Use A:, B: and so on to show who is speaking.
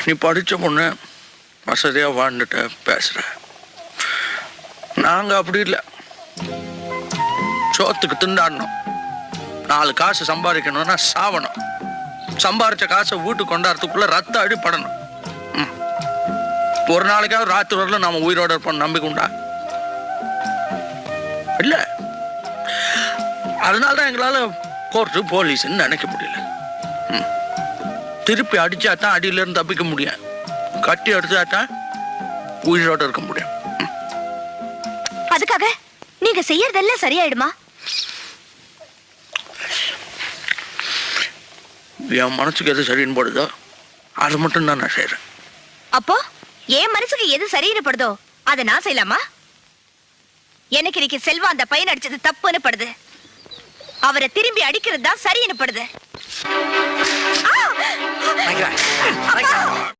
A: நீ படித்த பொண்ணு வசதியாக வாழ்ந்துட்டு பேசுகிற. நாங்கள் அப்படி இல்லை. சோத்துக்கு திண்டாடணும், 4 காசு சம்பாதிக்கணும்னா சாவணும். சம்பாரிச்ச காசை வீட்டுக்கு கொண்டாடுறதுக்குள்ள ரத்த அடிப்படணும். ஒரு நாளைக்காவது ராத்திரி வரல நாம உயிரோட இருப்போம் நம்பிக்கை உண்டா? இல்லை. அதனால்தான் எங்களால் கோர்ட்டு போலீஸ்ன்னு நினைக்க முடியல. திருப்பி அடிச்சாதான் அடியிலிருந்து தப்பிக்க முடியும், கட்டி அடிச்சாதான் உயிரோட இருக்க முடியும்.
B: அதுக்காக நீங்க செய்யறதெல்லாம் சரியாயிடுமா?
A: என் மனசுக்கு எது சரின்னு படுதோ அது மட்டும் தான் நான் செய்யறேன்.
B: அப்போ என் மனசுக்கு எது சரின்னு படுதோ அதை நான் செய்யலாமா? எனக்கு இன்னைக்கு செல்வா அந்த பையன் அடிச்சது தப்புன்னு படுது. அவரை திரும்பி அடிக்கிறது தான் சரின்னு படுது.